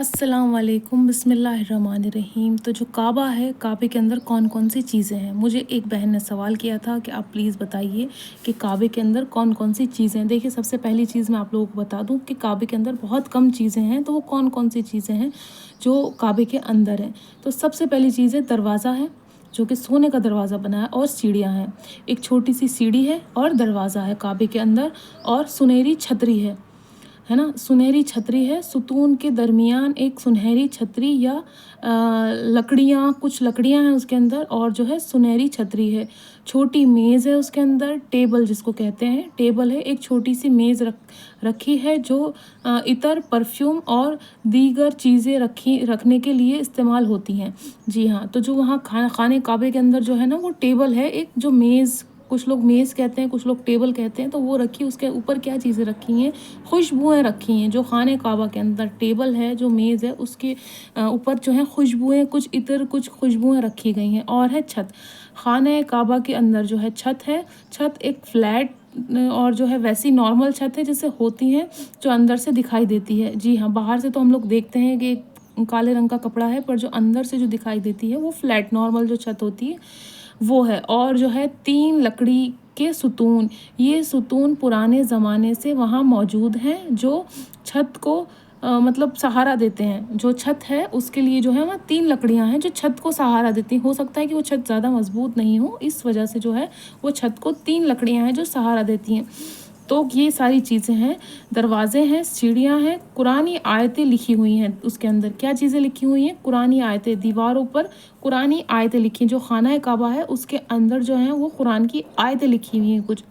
अस्सलाम वालेकुम बिस्मिल्लाहिर्रहमानिर्रहीम। तो जो काबा है, काबे के अंदर कौन कौन सी चीज़ें हैं? मुझे एक बहन ने सवाल किया था कि आप प्लीज़ बताइए कि काबे के अंदर कौन कौन सी चीज़ें हैं। देखिए, सबसे पहली चीज़ मैं आप लोगों को बता दूं कि काबे के अंदर बहुत कम चीज़ें हैं। तो वो कौन कौन सी चीज़ें हैं जो काबे के अंदर हैं? तो सबसे पहली चीज़ है दरवाज़ा है, जो कि सोने का दरवाज़ा बना है, और सीढ़ियाँ हैं। एक छोटी सी सीढ़ी है और दरवाज़ा है काबे के अंदर, और सुनहरी छतरी है ना। सुनहरी छतरी है, सुतून के दरमियान एक सुनहरी छतरी या लकड़ियाँ, कुछ लकड़ियाँ हैं उसके अंदर, और जो है सुनहरी छतरी है। छोटी मेज़ है उसके अंदर, टेबल जिसको कहते हैं, टेबल है। एक छोटी सी मेज़ रखी है जो इतर, परफ्यूम और दीगर चीज़ें रखने के लिए इस्तेमाल होती हैं। जी हाँ, तो जो वहाँ खाने काबे के अंदर जो है ना, वो टेबल है एक, जो मेज़, कुछ लोग मेज़ कहते हैं, कुछ लोग टेबल कहते हैं, तो वो रखी। उसके ऊपर क्या चीज़ें रखी हैं? खुशबुएँ रखी हैं। जो खाने काबा के अंदर टेबल है, जो मेज़ है, उसके ऊपर जो है खुशबुएँ, कुछ इतर, कुछ खुशबुएँ रखी गई हैं। और है छत। खाने काबा के अंदर जो है छत है। छत एक फ्लैट और जो है वैसी नॉर्मल छत है जैसे होती हैं, जो अंदर से दिखाई देती है। जी हाँ, बाहर से तो हम लोग देखते हैं कि एक काले रंग का कपड़ा है, पर जो अंदर से जो दिखाई देती है वो फ्लैट नॉर्मल जो छत होती है वो है। और जो है 3 लकड़ी के सुतून, ये सुतून पुराने ज़माने से वहाँ मौजूद हैं, जो छत को मतलब सहारा देते हैं। जो छत है उसके लिए जो है वहाँ 3 लकड़ियाँ हैं जो छत को सहारा देती हैं। हो सकता है कि वो छत ज़्यादा मजबूत नहीं हो, इस वजह से जो है वो छत को 3 लकड़ियाँ हैं जो सहारा देती हैं। तो ये सारी चीज़ें हैं। दरवाजे हैं, सीढ़ियाँ हैं, कुरानी आयतें लिखी हुई हैं। उसके अंदर क्या चीज़ें लिखी हुई हैं? कुरानी आयतें। दीवारों पर कुरानी आयतें लिखी हैं। जो खाना काबा है उसके अंदर जो है वो कुरान की आयतें लिखी हुई हैं कुछ।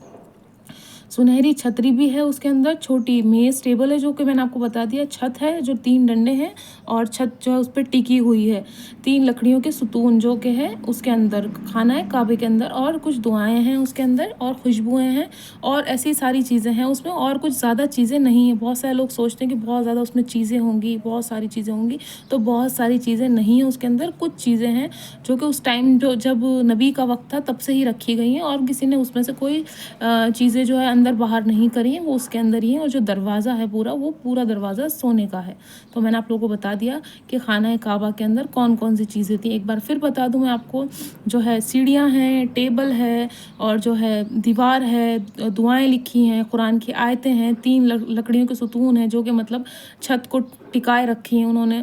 सुनहरी छतरी भी है उसके अंदर। छोटी मेज़ टेबल है, जो कि मैंने आपको बता दिया। छत है जो 3 डंडे हैं, और छत जो है उस पर टिकी हुई है। 3 लकड़ियों के सुतून जो कि है उसके अंदर खाना है काबे के अंदर, और कुछ दुआएं हैं उसके अंदर, और खुशबुएं हैं, और ऐसी सारी चीज़ें हैं उसमें। और कुछ ज़्यादा चीज़ें नहीं हैं। बहुत सारे लोग सोचते हैं कि बहुत ज़्यादा उसमें चीज़ें होंगी, बहुत सारी चीज़ें होंगी, तो बहुत सारी चीज़ें नहीं हैं उसके अंदर। कुछ चीज़ें हैं जो कि उस टाइम जो जब नबी का वक्त था तब से ही रखी गई हैं, और किसी ने उसमें से कोई चीज़ें जो है अंदर बाहर नहीं करी हैं, वो उसके अंदर ही हैं। और जो दरवाज़ा है पूरा, वो पूरा दरवाज़ा सोने का है। तो मैंने आप लोगों को बता दिया कि खाना काबा के अंदर कौन कौन सी चीज़ें थी। एक बार फिर बता दूं मैं आपको, जो है सीढ़ियाँ हैं, टेबल है, और जो है दीवार है, दुआएं लिखी हैं, कुरान की आयतें हैं, 3 लकड़ियों के सुतून हैं जो कि मतलब छत को टिकाए रखी हैं उन्होंने,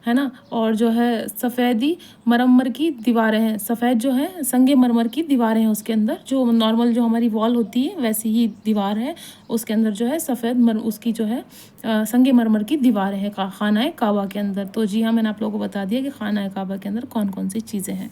है ना। और जो है सफ़ेदी मरमर की दीवारें हैं। सफ़ेद जो है संगे मरमर की दीवारें हैं उसके अंदर। जो नॉर्मल जो हमारी वॉल होती है वैसी ही दीवार है उसके अंदर, जो है सफ़ेद उसकी जो है संगे मरमर की दीवारें हैं खाना काबा के अंदर। तो जी हाँ, मैंने आप लोगों को बता दिया कि खाना काबा के अंदर कौन कौन सी चीज़ें हैं।